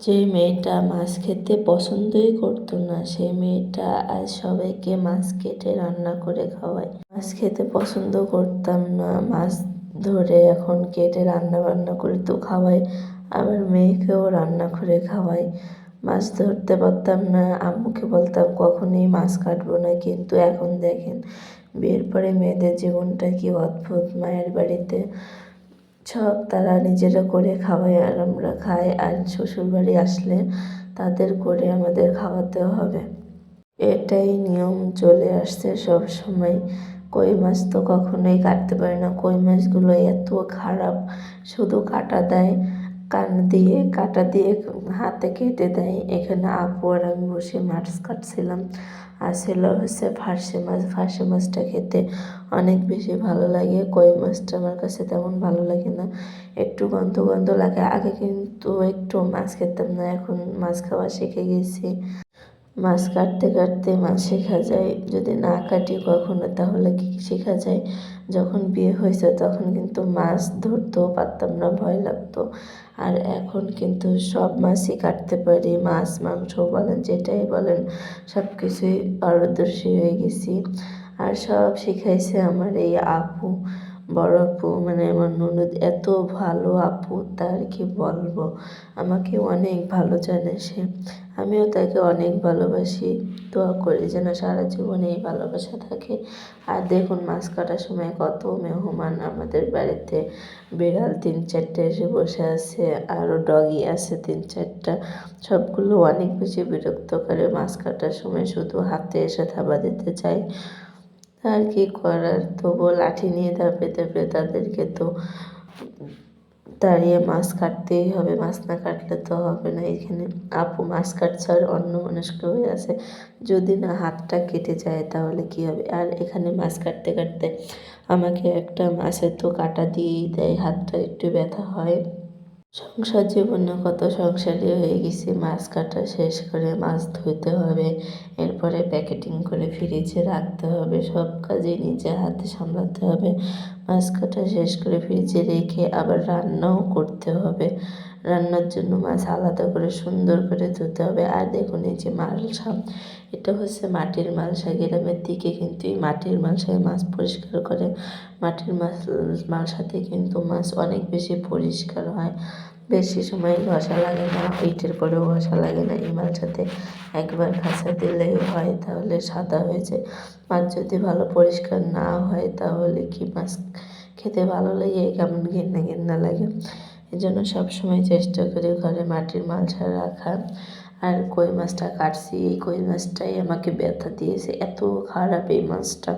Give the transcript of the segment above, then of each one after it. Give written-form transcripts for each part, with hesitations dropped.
যে মেয়েটা মাছ খেতে পছন্দই করতো না, সেই মেয়েটা আজ সবাইকে মাছ কেটে রান্না করে খাওয়ায়। মাছ খেতে পছন্দ করতাম না, মাছ ধরে এখন কেটে রান্না বান্না করে তো খাওয়াই, আবার মেয়েকেও রান্না করে খাওয়াই। মাছ ধরতে পারতাম না, আম্মুকে বলতাম কখনোই মাছ কাটবো না, কিন্তু এখন দেখেন বিয়ের পরে মেয়েদের জীবনটা কি অদ্ভুত। মায়ের বাড়িতে সব তারা নিজেরা করে খাওয়ায় আর আমরা খাই, আর শ্বশুরবাড়ি আসলে তাদের করে আমাদের খাওয়াতে হবে। এটাই নিয়ম চলে আসছে সব সময়। কই মাছ তো কখনোই কাটতে পারি না, কই মাছগুলো এত খারাপ, শুধু কাটা দেয়, কাটা দিয়ে হাতে কেটে দেয়। এখানে আপু আর আমি বসে মাছ কাটছিলাম, আর ছিল হচ্ছে ফার্সে মাছ। ফার্সে মাছটা খেতে অনেক বেশি ভালো লাগে, কই মাছটা আমার কাছে তেমন ভালো লাগে না, একটু গন্ধ গন্ধ লাগে। আগে কিন্তু একটু মাছ খেতাম না, এখন মাছ খাওয়া শিখে গেছি। মাছ কাটতে কাটতে মাছ শেখা যায়, যদি না কাটি কখনো তাহলে কি শেখা যায়? যখন বিয়ে হয়েছে তখন কিন্তু মাছ ধরতেও পারতাম না, ভয় লাগতো। আর এখন কিন্তু সব মাছই কাটতে পারি, মাছ মাংস বলেন যেটাই বলেন সব কিছুই পারদর্শী হয়ে গেছি। আর সব শিখাইছে আমার এই আপু, বড় আপু, মানে আমার ননদ। এত ভালো আপু, তার কি বলবো, আমাকে অনেক ভালো জানে সে, আমিও তাকে অনেক ভালোবাসি। দোয়া করি যেন সারা জীবনে এই ভালোবাসা থাকে। আর দেখুন মাছ কাটার সময় কত মেহমান আমাদের বাড়িতে, বিড়াল 3-4টে এসে বসে আছে, আরও ডগি আছে 3-4টা। সবগুলো অনেক বেশি বিরক্ত করে, মাছ কাটার সময় শুধু হাতে এসে থাবা দিতে চায়। আর কি করার, তবুও লাঠি নিয়ে ধাপে ধাপে তাদেরকে তো দাঁড়িয়ে মাছ কাটতেই হবে, মাছ না কাটলে তো হবে না। এখানে আপু মাছ কাটছে আর অন্যমনস্ক হয়ে আছে, যদি না হাতটা কেটে যায় তাহলে কি হবে। আর এখানে মাছ কাটতে কাটতে আমাকে একটা মাছের তো কাটা দিয়েই দেয়, হাতটা একটু ব্যথা হয়। সংসার জীবনে কত সংসারী হয়ে গেছি, মাছ কাটা শেষ করে মাছ ধুতে হবে, এরপরে প্যাকেটিং করে ফ্রিজে রাখতে হবে, সব কাজই নিজে হাতে সামলাতে হবে। মাছ কাটা শেষ করে ফ্রিজে রেখে আবার রান্নাও করতে হবে, রান্নার জন্য মাছ আলাদা করে সুন্দর করে ধুতে হবে। আর দেখুন এই যে মালসা, এটা হচ্ছে মাটির মালসা। গ্রামের দিকে কিন্তু এই মাটির মালসায় মাছ পরিষ্কার করে, মাটির মালসাতে কিন্তু মাছ অনেক বেশি পরিষ্কার হয়, বেশি সময় ঘষা লাগে না, ইটের পরেও ঘষা লাগে না। এই মালসাতে একবার ঘষা দিলেই হয়, তাহলে সাদা হয়ে যায়। মাছ যদি ভালো পরিষ্কার না হয় তাহলে কি মাছ খেতে ভালো লাগে? কেমন ঘেন্না ঘেন্না লাগে। এই জন্য সবসময় চেষ্টা করি ঘরে মাটির মালসা রাখার। আর কই মাছটা কাটছি, এই কই মাছটাই আমাকে ব্যথা দিয়েছে, এত খারাপ এই মাছটা,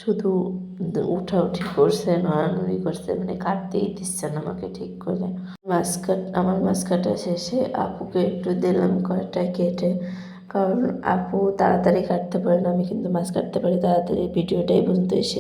শুধু উঠাউঠি করছে, নড়ানড়ি করছে, মানে কাটতেই দিচ্ছে না আমাকে ঠিক করে। আমার মাছ কাটা শেষে আপুকে একটু দিলাম কয়টা কেটে, কারণ আপু তাড়াতাড়ি কাটতে পারে না, আমি কিন্তু মাছ কাটতে পারি তাড়াতাড়ি। ভিডিওটাই পর্যন্ত এসে